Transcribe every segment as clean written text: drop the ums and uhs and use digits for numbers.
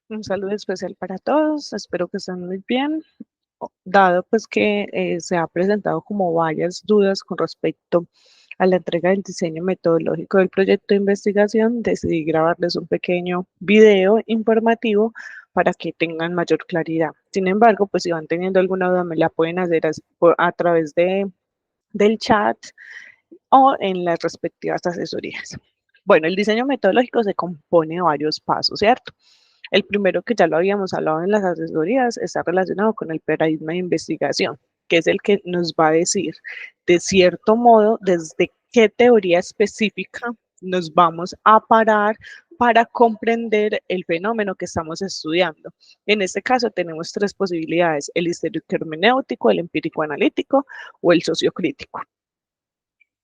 Un saludo especial para todos, espero que estén muy bien. Dado pues que se ha presentado como varias dudas con respecto a la entrega del diseño metodológico del proyecto de investigación, decidí grabarles un pequeño video informativo para que tengan mayor claridad. Sin embargo, pues si van teniendo alguna duda, me la pueden hacer a través del chat o en las respectivas asesorías. Bueno, el diseño metodológico se compone de varios pasos, ¿cierto? El primero, que ya lo habíamos hablado en las asesorías, está relacionado con el paradigma de investigación, que es el que nos va a decir, de cierto modo, desde qué teoría específica nos vamos a parar para comprender el fenómeno que estamos estudiando. En este caso tenemos tres posibilidades: el histórico hermenéutico, el empírico analítico o el sociocrítico.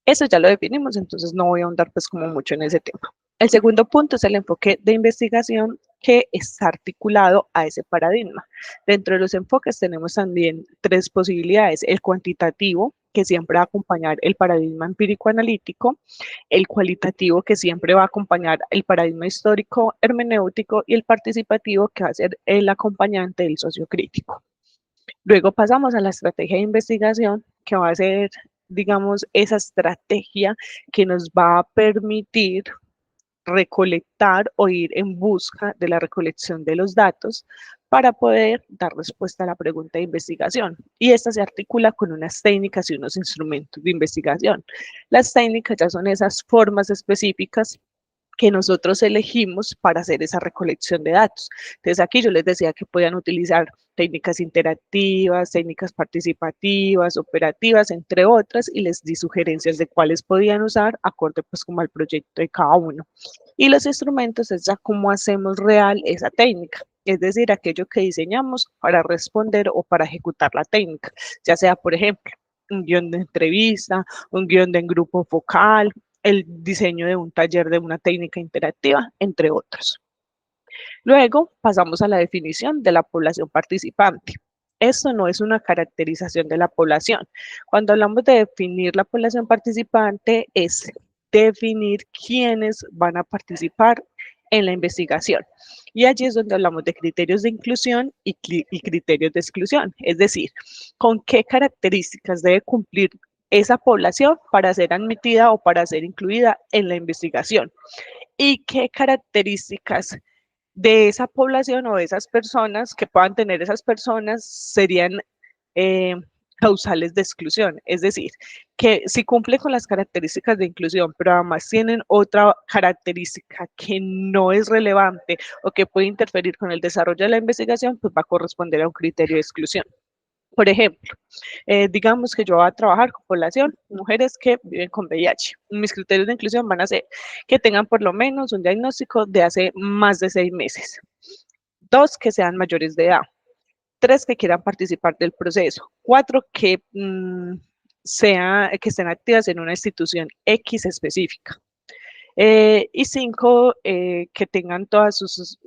Eso ya lo definimos, entonces no voy a ahondar pues como mucho en ese tema. El segundo punto es el enfoque de investigación que está articulado a ese paradigma. Dentro de los enfoques tenemos también tres posibilidades: el cuantitativo, que siempre va a acompañar el paradigma empírico-analítico; el cualitativo, que siempre va a acompañar el paradigma histórico-hermenéutico; y el participativo, que va a ser el acompañante del sociocrítico. Luego pasamos a la estrategia de investigación, que va a ser, digamos, esa estrategia que nos va a permitir recolectar o ir en busca de la recolección de los datos para poder dar respuesta a la pregunta de investigación. Y esta se articula con unas técnicas y unos instrumentos de investigación. Las técnicas ya son esas formas específicas que nosotros elegimos para hacer esa recolección de datos. Entonces aquí yo les decía que podían utilizar técnicas interactivas, técnicas participativas, operativas, entre otras, y les di sugerencias de cuáles podían usar acorde pues como al proyecto de cada uno. Y los instrumentos es ya cómo hacemos real esa técnica, es decir, aquello que diseñamos para responder o para ejecutar la técnica, ya sea, por ejemplo, un guión de entrevista, un guión de grupo focal, el diseño de un taller de una técnica interactiva, entre otros. Luego pasamos a la definición de la población participante. Esto no es una caracterización de la población. Cuando hablamos de definir la población participante, es definir quiénes van a participar en la investigación. Y allí es donde hablamos de criterios de inclusión y criterios de exclusión. Es decir, con qué características debe cumplir esa población para ser admitida o para ser incluida en la investigación. Y qué características de esa población o de esas personas que puedan tener esas personas serían eh, causales de exclusión. Es decir, que si cumple con las características de inclusión, pero además tienen otra característica que no es relevante o que puede interferir con el desarrollo de la investigación, pues va a corresponder a un criterio de exclusión. Por ejemplo, digamos que yo voy a trabajar con población, mujeres que viven con VIH. Mis criterios de inclusión van a ser que tengan por lo menos un diagnóstico de hace más de 6 meses. 2, que sean mayores de edad. 3, que quieran participar del proceso. 4, que estén activas en una institución X específica. Y 5, que tengan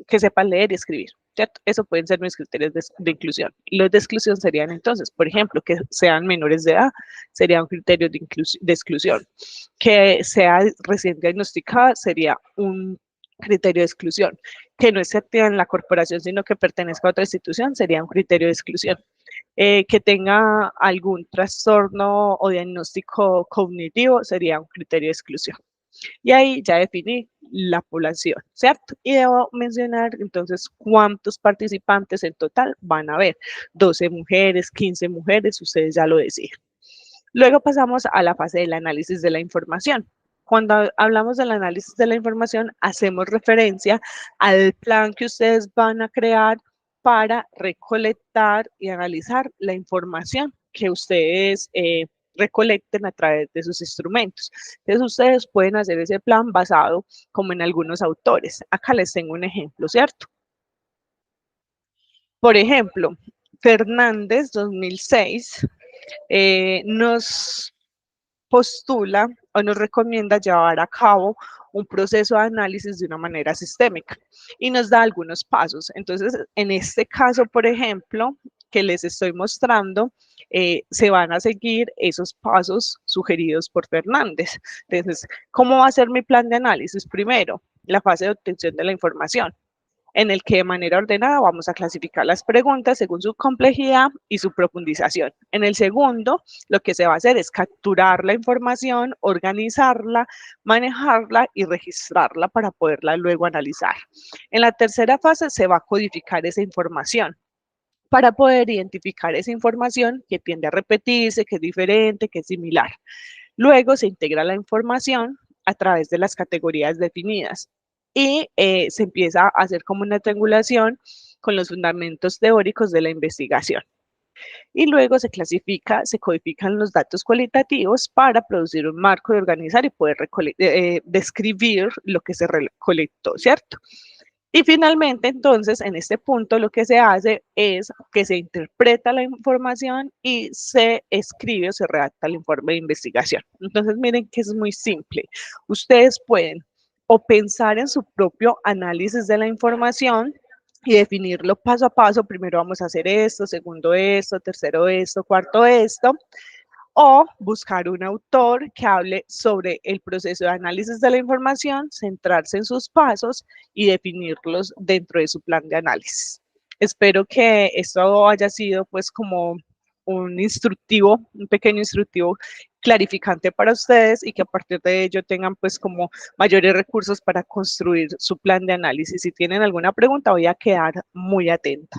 que sepan leer y escribir. ¿Cierto? Eso pueden ser mis criterios de inclusión. Los de exclusión serían entonces, por ejemplo, que sean menores de edad, sería un criterio de exclusión. Que sea recién diagnosticada sería un criterio de exclusión. Que no esté activa en la corporación, sino que pertenezca a otra institución, sería un criterio de exclusión. Que tenga algún trastorno o diagnóstico cognitivo, sería un criterio de exclusión. Y ahí ya definí la población, ¿cierto? Y debo mencionar entonces cuántos participantes en total van a haber: 12 mujeres, 15 mujeres, ustedes ya lo deciden. Luego pasamos a la fase del análisis de la información. Cuando hablamos del análisis de la información, hacemos referencia al plan que ustedes van a crear para recolectar y analizar la información que ustedes recolecten a través de sus instrumentos. Entonces, ustedes pueden hacer ese plan basado como en algunos autores. Acá les tengo un ejemplo, ¿cierto? Por ejemplo, Fernández 2006 nos postula o nos recomienda llevar a cabo un proceso de análisis de una manera sistémica y nos da algunos pasos. Entonces, en este caso, por ejemplo, que les estoy mostrando, se van a seguir esos pasos sugeridos por Fernández. Entonces, ¿cómo va a ser mi plan de análisis? Primero, la fase de obtención de la información. en el que de manera ordenada vamos a clasificar las preguntas según su complejidad y su profundización. En el segundo, lo que se va a hacer es capturar la información, organizarla, manejarla y registrarla para poderla luego analizar. En la tercera fase se va a codificar esa información para poder identificar esa información que tiende a repetirse, que es diferente, que es similar. Luego se integra la información a través de las categorías definidas y se empieza a hacer como una triangulación con los fundamentos teóricos de la investigación. Y luego se clasifica, se codifican los datos cualitativos para producir un marco de organizar y poder describir lo que se recolectó, ¿cierto? Y finalmente, entonces, en este punto lo que se hace es que se interpreta la información y se escribe o se redacta el informe de investigación. Entonces, miren que es muy simple. Ustedes pueden o pensar en su propio análisis de la información y definirlo paso a paso. Primero vamos a hacer esto, segundo esto, tercero esto, cuarto esto, o buscar un autor que hable sobre el proceso de análisis de la información, centrarse en sus pasos y definirlos dentro de su plan de análisis. Espero que esto haya sido pues como un instructivo, un pequeño instructivo clarificante para ustedes y que a partir de ello tengan pues como mayores recursos para construir su plan de análisis. Si tienen alguna pregunta voy a quedar muy atenta.